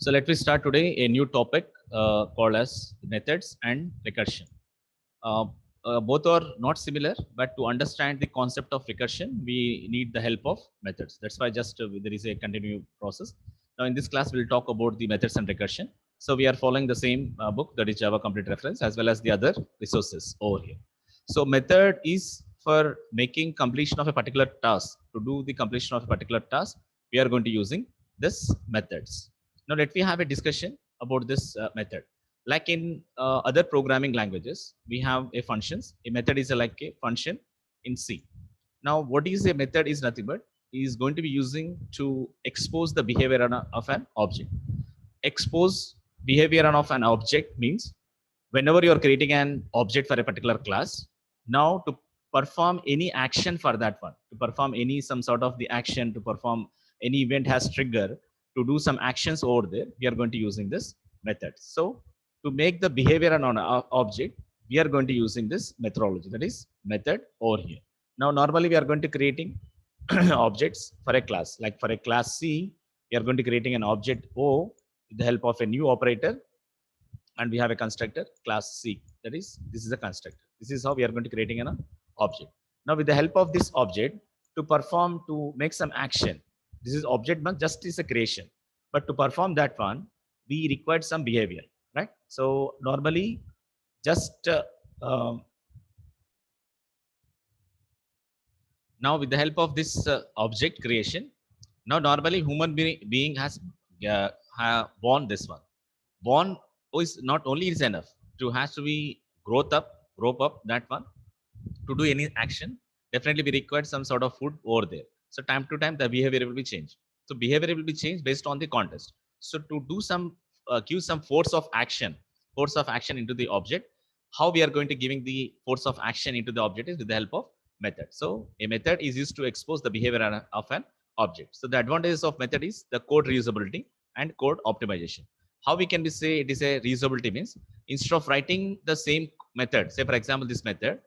So let me start today a new topic called as methods and recursion. Uh, both are not similar, but to understand the concept of recursion, we need the help of methods. That's why just there is a continued process. Now in this class, we'll talk about the methods and recursion. So we are following the same book, that is Java Complete Reference, as well as the other resources over here. So method is for making completion of a particular task. To do the completion of a particular task, we are going to using this methods. Now let me have a discussion about this method. Like in other programming languages, we have a functions. A method is like a function in C. Now, what is a method is nothing but is going to be using to expose the behavior of an object. Expose behavior of an object means whenever you are creating an object for a particular class, now to perform any action for that one, to perform any some sort of the action, to perform any event has trigger, to do some actions over there, we are going to using this method. So to make the behavior on an object, we are going to using this methodology, that is method over here. Now normally we are going to creating objects for a class, like for a class C, we are going to creating an object O with the help of a new operator, and we have a constructor class C. That is, this is a constructor. This is how we are going to creating an object. Now with the help of this object, to perform, to make some action, this is object but just is a creation, but to perform that one, we required some behavior, right? So normally just um, now with the help of this object creation, now normally human being has born this one. Born is not only is enough, to has to be grow up that one. To do any action, definitely we require some sort of food over there. So time to time the behavior will be changed. So behavior will be changed based on the context. So to do some give some force of action into the object, how we are going to giving the force of action into the object is with the help of method. So a method is used to expose the behavior of an object. So the advantages of method is the code reusability and code optimization. How we can be say it is a reusability means instead of writing the same method, say for example this method,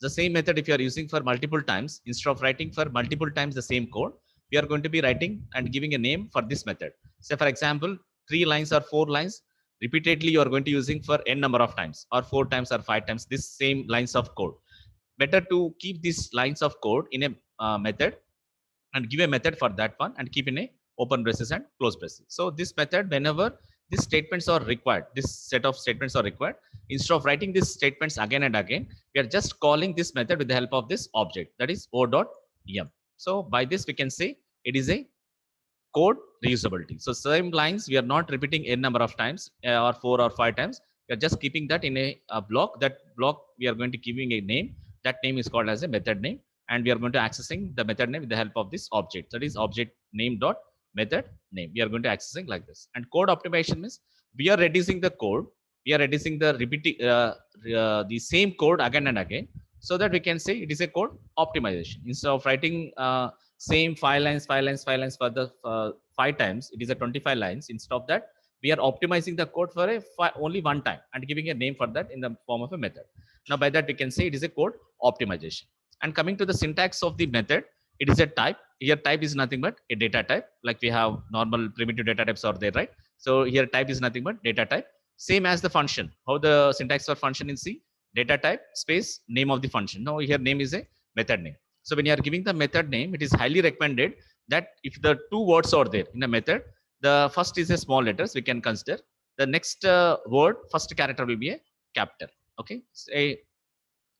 the same method if you are using for multiple times, instead of writing for multiple times the same code, we are going to be writing and giving a name for this method. Say for example 3 lines or 4 lines repeatedly you are going to using for n number of times, or 4 times or 5 times this same lines of code. Better to keep these lines of code in a method and give a method for that one and keep in a open braces and close braces. So this method, whenever these statements are required, this set of statements are required, instead of writing these statements again and again, we are just calling this method with the help of this object, that is o.em. So by this we can say it is a code reusability. So same lines we are not repeating n number of times or 4 or 5 times. We are just keeping that in a block. That block we are going to giving a name. That name is called as a method name, and we are going to accessing the method name with the help of this object. That is object name dot method name. We are going to accessing like this. And code optimization means we are reducing the code. We are reducing the repeating the same code again and again, so that we can say it is a code optimization. Instead of writing same 5 lines for the 5 times, it is a 25 lines. Instead of that, we are optimizing the code for only one time and giving a name for that in the form of a method. Now by that we can say it is a code optimization. And coming to the syntax of the method, it is a type. Here type is nothing but a data type, like we have normal primitive data types are there, right? So here type is nothing but data type, same as the function. How the syntax for function in C, data type space name of the function. Now here name is a method name. So when you are giving the method name, it is highly recommended that if the 2 words are there in a method, the first is a small letters we can consider. The next word, first character will be a capital. Okay, say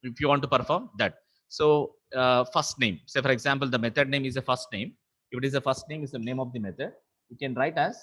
if you want to perform that. So first name, say for example, the method name is a first name. If it is a first name, is the name of the method. You can write as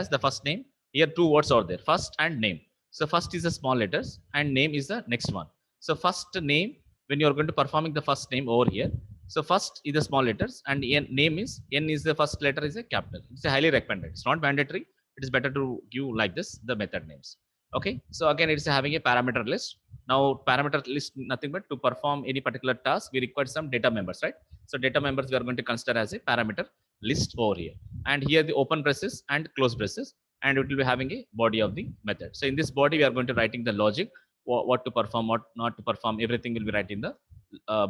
the first name. Here 2 words are there, first and name. So first is the small letters and name is the next one. So first name, when you are going to performing the first name over here, so first is the small letters and name is n is the first letter is a capital. It's a highly recommended. It's not mandatory. It is better to give like this the method names. Okay. So again, it's having a parameter list. Now parameter list nothing but to perform any particular task, we require some data members, right? So data members we are going to consider as a parameter list over here. And here the open braces and close braces, and it will be having a body of the method. So in this body, we are going to writing the logic, what to perform, what not to perform. Everything will be right in the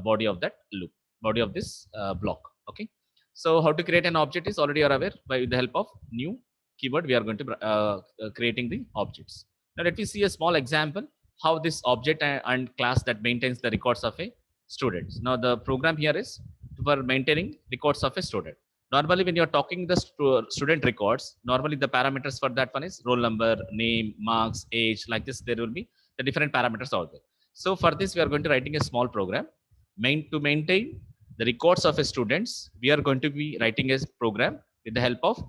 body of that loop, body of this block. Okay. So how to create an object is already you are aware. By the help of new keyword, we are going to creating the objects. Now let me see a small example how this object and class that maintains the records of a student. Now the program here is for maintaining records of a student. Normally when you're talking the student records, normally the parameters for that one is roll number, name, marks, age, like this. There will be the different parameters out there. So for this, we are going to writing a small program to maintain the records of a students. We are going to be writing a program with the help of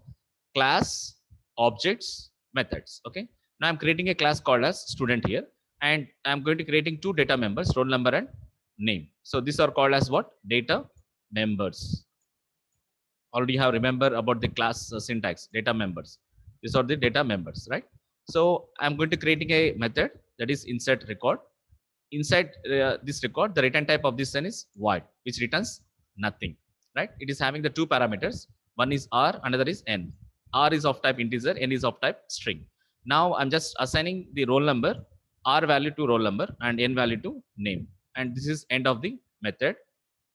class, objects, methods. Okay. Now I'm creating a class called as student here, and I'm going to creating two data members, roll number and name. So these are called as what? Data members. Already have remember about the class syntax, data members. These are the data members, right? So I'm going to creating a method that is insert record. Inside this record, the return type of this one is void, which returns nothing, right? It is having the two parameters. One is R, another is N. R is of type integer, N is of type string. Now I'm just assigning the roll number, R value to roll number and N value to name. And this is end of the method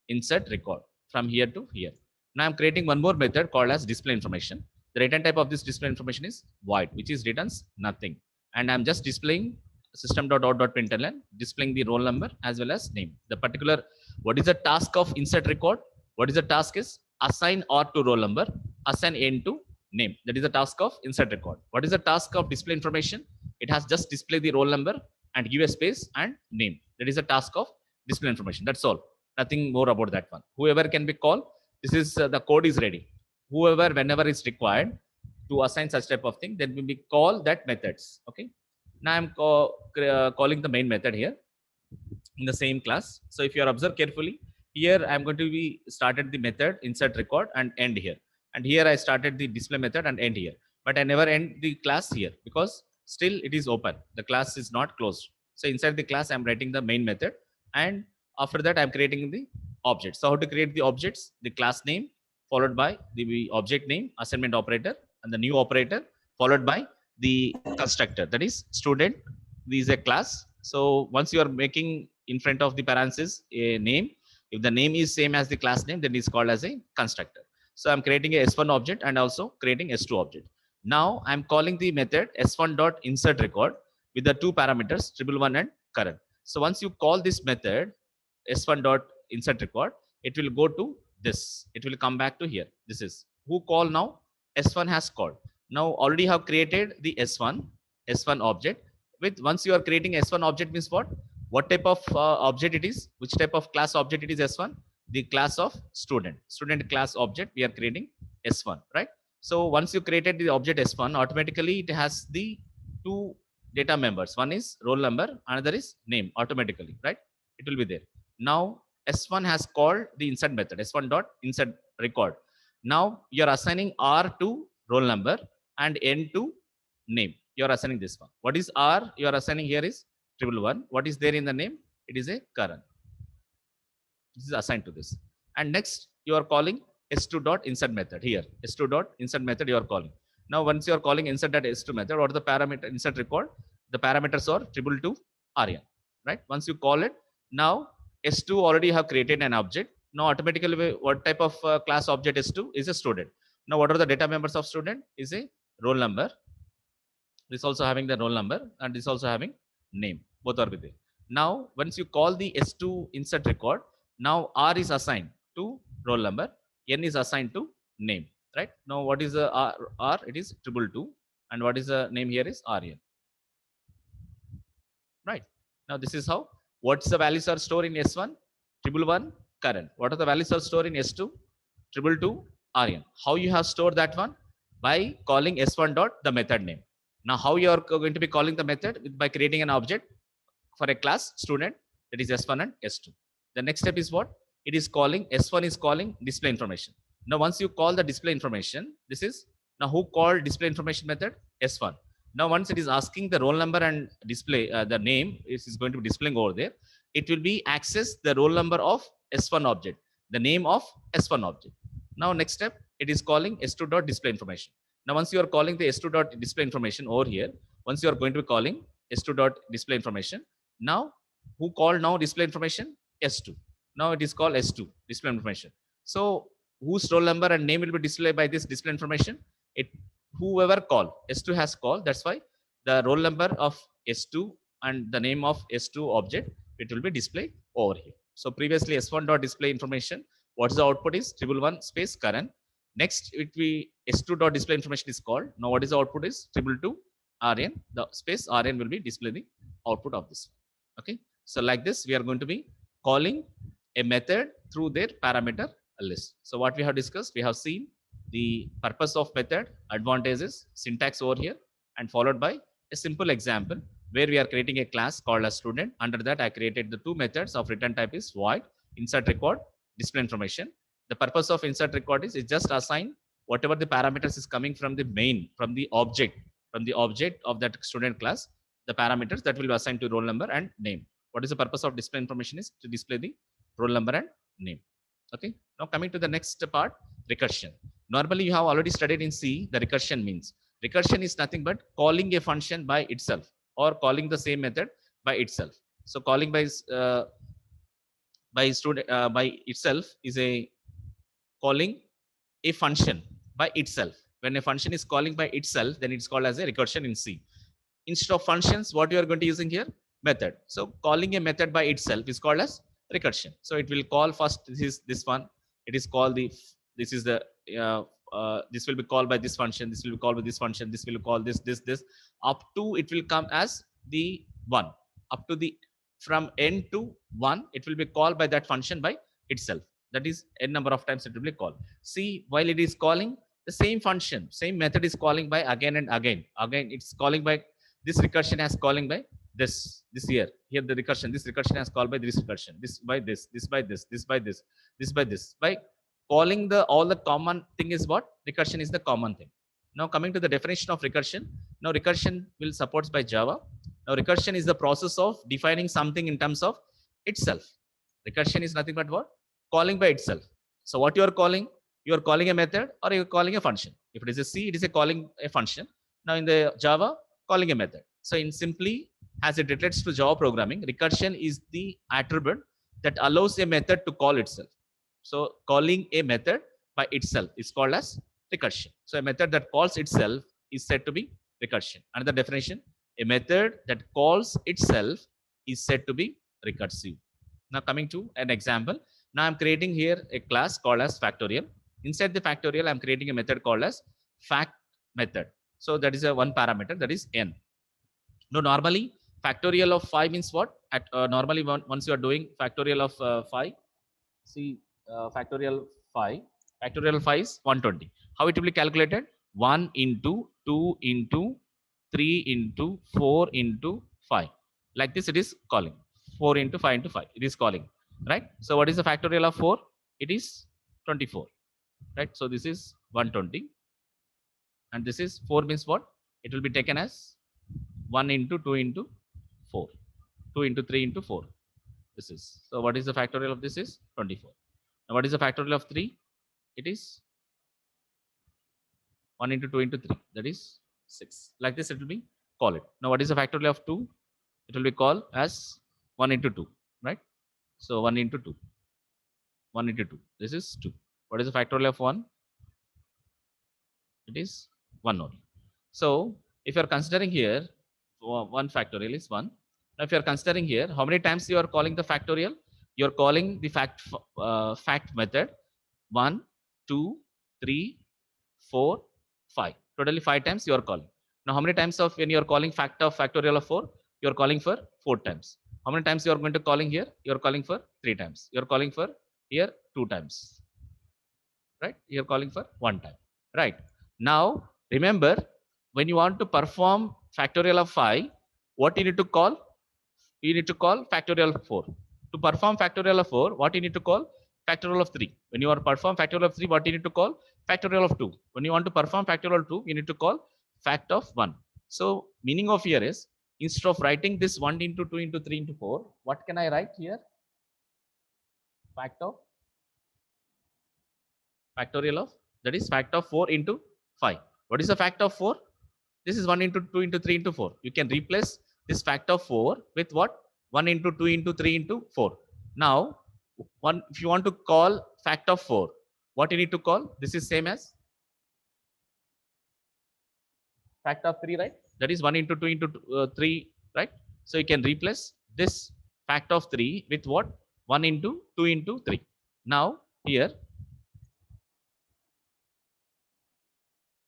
insert record from here to here. Now I'm creating one more method called as display information. The return type of this display information is void, which is returns nothing. And I'm just displaying system.out.println, displaying the roll number as well as name. The particular, what is the task of insert record? What is the task is assign R to roll number, assign N to name. That is the task of insert record. What is the task of display information? It has just display the roll number and give a space and name. That is the task of display information. That's all. Nothing more about that one. Whoever can be called, this is the code is ready. Whoever, whenever is required to assign such type of thing, then we call that methods. Okay. Now I'm calling the main method here in the same class. So if you are observe carefully, here I'm going to be started the method insert record and end here. And here I started the display method and end here. But I never end the class here because still it is open. The class is not closed. So inside the class, I'm writing the main method. And after that, I'm creating the object. So how to create the objects? The class name followed by the object name, assignment operator, and the new operator followed by the constructor, that is student. This is a class. So once you are making in front of the parenthesis a name, if the name is same as the class name, then it's called as a constructor. So I'm creating a s1 object and also creating s2 object. Now I'm calling the method s1.insert record with the two parameters 111 and current. So once you call this method s1.insert record, it will go to this. It will come back to here. This is who call now. S1 has called. Now already have created the S1 object. With once you are creating S1 object means what type of object it is, which type of class object it is. S1, the class of student class object we are creating S1, right? So once you created the object S1, automatically it has the two data members. One is roll number, another is name. Automatically, right? It will be there. Now S1 has called the insert method S1.insert record. Now you're assigning R to roll number and N to name. You're assigning this one. What is R? You're assigning here is 111. What is there in the name? It is a current. This is assigned to this. And next you are calling s2.insert method here. S2.insert method you are calling. Now once you are calling insert.s2 method, what are the parameter insert record? The parameters are 222 RN, right? Once you call it, now S2 already have created an object. Now automatically what type of class object S2 is a student. Now what are the data members of student? Is a roll number. This also having the roll number and this also having name. Both are with it. Now once you call the S2 insert record, now R is assigned to roll number, N is assigned to name, right? Now what is the R? It is 222 and what is the name here is RN, right? Now this is how. What's the values are stored in S1? 111 current. What are the values are stored in S2? 222 RN. How you have stored that one? By calling S1 dot the method name. Now how you are going to be calling the method? By creating an object for a class student, that is S1 and S2. The next step is what? It is calling, S1 is calling display information. Now once you call the display information, this is, now who called display information method? S1. Now once it is asking the roll number and display the name is going to be displaying over there, it will be access the roll number of S1 object, the name of S1 object. Now next step, it is calling S2 dot display information. Now once you are calling the S2 dot display information over here, once you are going to be calling S2 dot display information, now who called now display information? S2. Now it is called S2 display information. So whose roll number and name will be displayed by this display information. It whoever call S2 has called. That's why the roll number of S2 and the name of S2 object, it will be displayed over here. So previously S1 dot display information. What's the output is 111 space current. Next it be S2 dot display information is called. Now what is the output is 222 RN. The space RN will be display the output of this. Okay. So like this, we are going to be calling a method through their parameter list. So what we have discussed, we have seen the purpose of method, advantages, syntax over here, and followed by a simple example where we are creating a class called a student. Under that, I created the two methods of return type is void, insert record, display information. The purpose of insert record is just assign whatever the parameters is coming from the main, from the object of that student class, the parameters that will be assigned to roll number and name. What is the purpose of display information is to display the roll number and name. Okay. Now coming to the next part, recursion. Normally you have already studied in C, the recursion means. Recursion is nothing but calling a function by itself or calling the same method by itself. So calling by itself is a calling a function by itself. When a function is calling by itself, then it's called as a recursion in C. Instead of functions, what you are going to using here? Method. So calling a method by itself is called as recursion. So it will call first, this is this one. It is called the, this is the, this will be called by this function. This will be called by this function. This will call this, up to it will come as the one. Up to the, from n to 1, it will be called by that function by itself. That is n number of times it will be called. See, while it is calling the same function, same method is calling by again and again. Again, it's calling by this recursion as calling by this here the recursion, this recursion has called by this recursion, this by this by this by this by this, by calling the all the common thing is what recursion is the common thing. Now coming to the definition of recursion. Now recursion will supports by Java. Now recursion is the process of defining something in terms of itself. Recursion is nothing but what? Calling by itself. So what you are calling a method or you are calling a function. If it is a C, it is a calling a function. Now in the Java, calling a method. So in simply, as it relates to Java programming, recursion is the attribute that allows a method to call itself. So calling a method by itself is called as recursion. So a method that calls itself is said to be recursion. Another definition, a method that calls itself is said to be recursive. Now coming to an example. Now I'm creating here a class called as factorial. Inside the factorial, I'm creating a method called as fact method. So that is a one parameter, that is n. Now normally factorial of 5 means what? At normally once you are doing factorial of 5, see factorial 5 is 120. How it will be calculated? 1 into 2 into 3 into 4 into 5. Like this it is calling. 4 into 5 into 5. It is calling. Right? So what is the factorial of 4? It is 24. Right? So this is 120. And this is 4 means what? It will be taken as 1 into 2 into 4. 2 into 3 into 4. This is. So what is the factorial of this is 24. Now what is the factorial of 3? It is 1 into 2 into 3. That is 6. Like this it will be call it. Now what is the factorial of 2? It will be called as 1 into 2. Right? So 1 into 2. 1 into 2. This is 2. What is the factorial of 1? It is 1 only. So if you are considering here, 1 factorial is 1. Now if you are considering here, how many times you are calling the factorial? You are calling the fact method 1, 2, 3, 4, 5. Totally 5 times you are calling. Now how many times of when you are calling factorial of 4? You are calling for 4 times. How many times you are going to calling here? You are calling for 3 times. You are calling for here 2 times. Right? You are calling for 1 time. Right? Now remember, when you want to perform factorial of 5, what you need to call? You need to call factorial of 4. To perform factorial of 4, what you need to call? Factorial of 3. When you are perform factorial of 3, what you need to call? Factorial of 2. When you want to perform factorial of 2, you need to call fact of 1. So meaning of here is, instead of writing this 1 into 2 into 3 into 4, what can I write here? Fact of factorial of, that is fact of 4 into 5. What is the fact of 4? This is 1 into 2 into 3 into 4. You can replace this fact of 4 with what? 1 into 2 into 3 into 4. Now, if you want to call fact of 4, What you need to call? This is same as fact of 3, right? That is 1 into 2 into 3, right? So you can replace this fact of 3 with what? 1 into 2 into 3. Now here,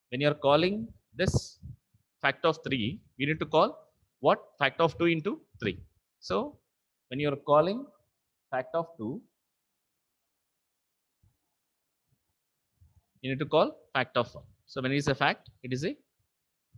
when you are calling this fact of 3, you need to call what? Fact of 2 into 3. So when you are calling fact of 2, you need to call fact of 1. So when it is a fact, it is a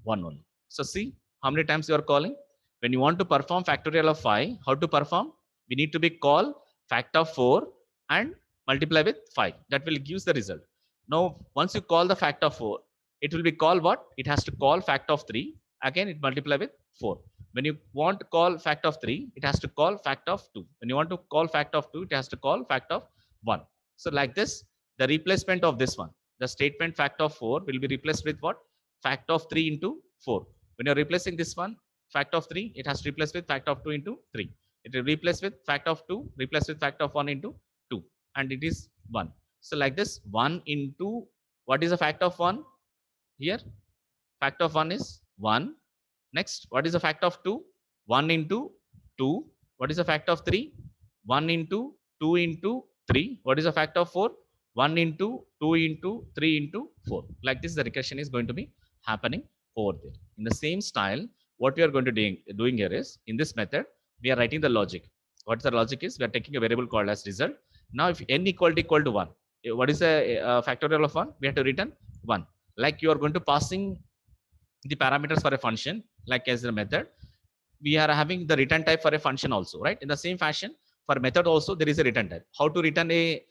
1 only. So see how many times you are calling. When you want to perform factorial of 5, how to perform? We need to be call fact of 4 and multiply with 5. That will gives the result. Now, once you call the fact of 4, it will be call what? It has to call fact of 3. Again, it multiply with 4. When you want to call fact of 3, it has to call fact of 2. When you want to call fact of 2, it has to call fact of 1. So like this, the replacement of this one, the statement fact of 4 will be replaced with what? Fact of 3 into 4. When you're replacing this one, fact of 3, it has to replace with fact of 2 into 3. It will replace with fact of 2, replace with fact of 1 into 2. And it is 1. So like this, 1 into, what is the fact of 1? Here, fact of 1 is 1. Next, what is the fact of 2? 1 into 2. What is the fact of 3? 1 into 2 into 3. What is the fact of 4? 1 into 2 into 3 into 4. Like this, the recursion is going to be happening over there. In the same style, what we are going to doing here is, in this method, we are writing the logic. What the logic is? We are taking a variable called as result. Now, if n equal to 1, what is the factorial of 1? We have to return 1. Like you are going to passing the parameters for a function, like as a method, we are having the return type for a function also, right? In the same fashion, for method also there is a return type. How to return a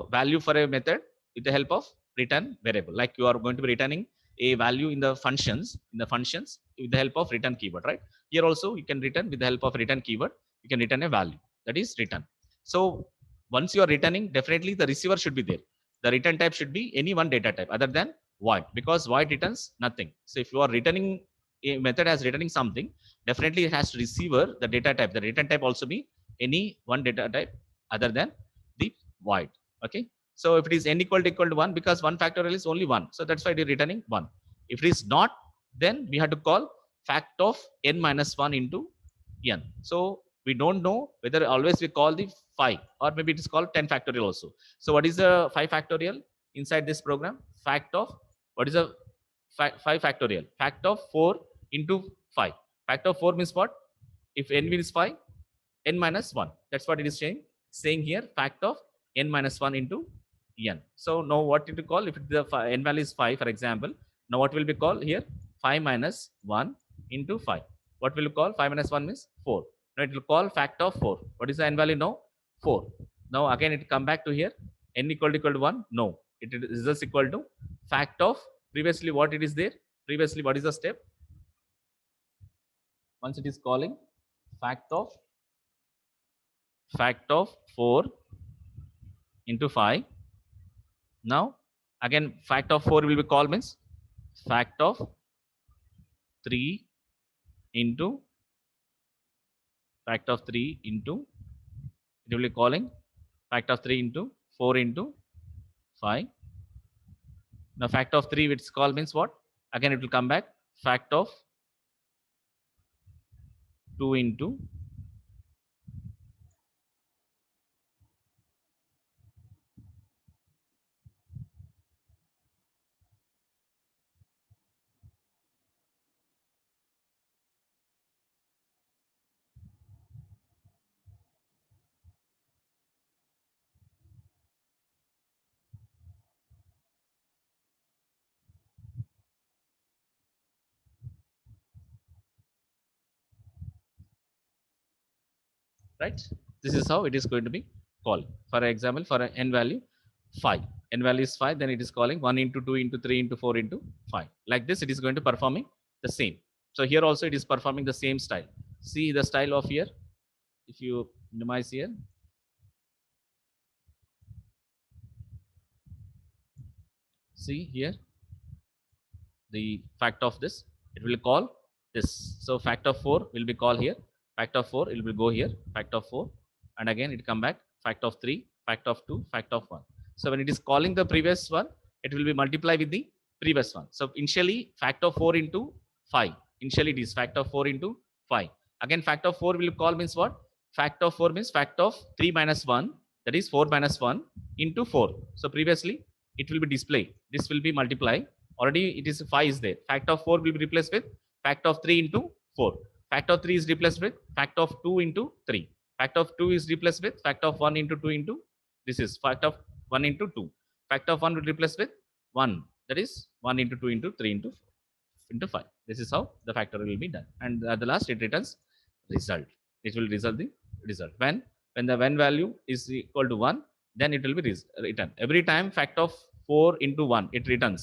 value for a method? With the help of return variable. Like you are going to be returning a value in the functions with the help of return keyword, right? Here also you can return with the help of return keyword. You can return a value, that is return. So once you are returning, definitely the receiver should be there. The return type should be any one data type other than void, because void returns nothing. So if you are returning a method as returning something, definitely it has to receiver the data type. The return type also be any one data type other than the void. Okay. So if it is n equal to 1, because 1 factorial is only 1, so that's why it is returning 1. If it is not, then we have to call fact of n minus 1 into n. So we don't know whether always we call the 5, or maybe it is called 10 factorial also. So what is the 5 factorial inside this program? Fact of, what is a 5 factorial? Fact of 4 into 5. Fact of 4 means what? If n is 5, n minus 1. That's what it is saying here. Fact of n minus 1 into n. So now what to call? If the n value is 5, for example, now what will be called here? 5 minus 1 into 5. What will you call? 5 minus 1 means 4. Now it will call fact of 4. What is the n value now? 4. Now again it come back to here. N equal to 1? No. It is just equal to fact of previously what it is there. Previously, what is the step? Once it is calling fact of 4 into 5. Now again fact of 4 will be called means fact of 3 into fact of 3 into, it will be calling fact of 3 into 4 into 5. Now fact of 3 which is called means what? Again it will come back fact of 2 into right. This is how it is going to be called. For example, for an n value 5, n value is 5, then it is calling 1 into 2 into 3 into 4 into 5. Like this, it is going to performing the same. So here also it is performing the same style. See the style of here. If you minimize here, see here the fact of this, it will call this. So fact of 4 will be called here. Fact of 4 it will go here. Fact of 4, and again it come back fact of 3, fact of 2, fact of 1. So when it is calling the previous one, it will be multiply with the previous one. So initially factor 4 into 5. Initially it is factor 4 into 5. Again factor 4 will call means what? Factor 4 means factor of 3 minus 1, that is 4 minus 1 into 4. So previously it will be display. This will be multiply. Already it is 5 is there. Factor of 4 will be replaced with factor of 3 into 4. Factor of 3 is replaced with factor of 2 into 3. Factor of 2 is replaced with factor of 1 into 2 into, this is factor of 1 into 2. Factor of 1 will replace with 1. That is 1 into 2 into 3 into 5. This is how the factorial will be done. And at the last it returns result. It will result the result. When the when value is equal to 1, then it will be returned. Every time factor of 4 into 1, it return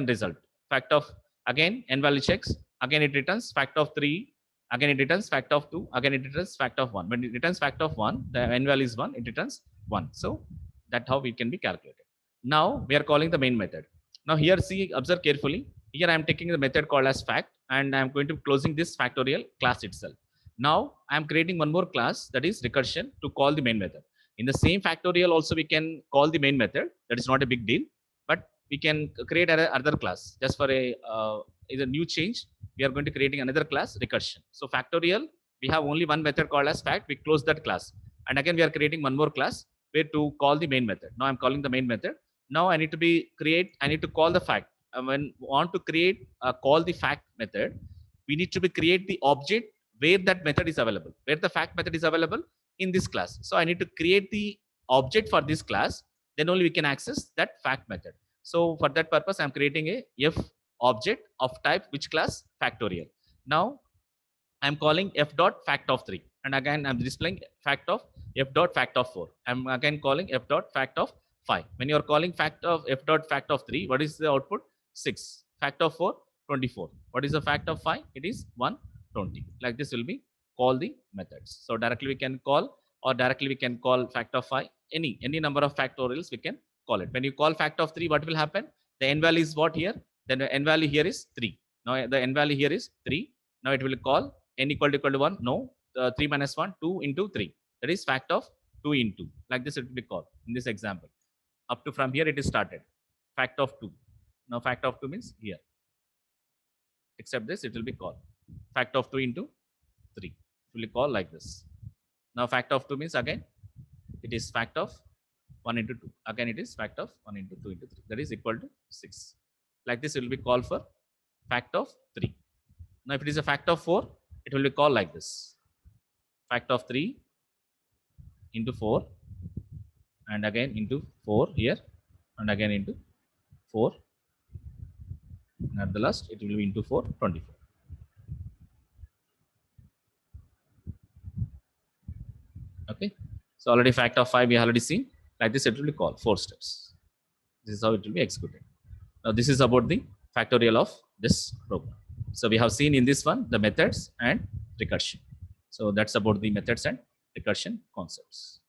result. Factor of, again n value checks, again it returns factor of 3, again it returns factor of 2, again it returns factor of 1. When it returns factor of 1, the n value is 1, it returns 1. So that's how it can be calculated. Now we are calling the main method. Now here see, observe carefully. Here I am taking the method called as fact, and I am going to closing this factorial class itself. Now I am creating one more class, that is recursion, to call the main method. In the same factorial also we can call the main method. That is not a big deal, but we can create another class just for a is a new change. We are going to creating another class recursion. So factorial, we have only one method called as fact. We close that class, and again we are creating one more class where to call the main method. Now I'm calling the main method. Now I need to call the fact. When we want to create call the fact method, we need to create the object where that method is available, where the fact method is available in this class. So I need to create the object for this class, then only we can access that fact method. So for that purpose, I'm creating a f object of type which class? Factorial. Now I'm calling f dot fact of 3, and again I'm displaying fact of f dot fact of 4. I'm again calling f dot fact of 5. When you're calling fact of f dot fact of 3, what is the output? 6. Fact of 4, 24. What is the fact of 5? It is 120. Like this will be call the methods. So directly we can call, or directly we can call fact of 5. Any number of factorials we can call it. When you call fact of 3, what will happen? The n value is what here? Then the n value here is 3. Now the n value here is 3. Now it will call n equal to 1. No, 3 minus 1, 2 into 3. That is fact of 2 into. Like this it will be called in this example. Up to from here it is started. Fact of 2. Now fact of 2 means here. Except this, it will be called fact of 2 into 3. It will be called like this. Now fact of 2 means again it is fact of 1 into 2. Again it is fact of 1 into 2 into 3. That is equal to 6. Like this it will be called for fact of 3. Now if it is a fact of 4, it will be called like this. Fact of 3 into 4, and again into 4 here, and again into 4. And at the last it will be into 4, 24. Okay. So already fact of 5 we already seen. Like this it will be called 4 steps. This is how it will be executed. Now this is about the factorial of this program. So we have seen in this one the methods and recursion. So that's about the methods and recursion concepts.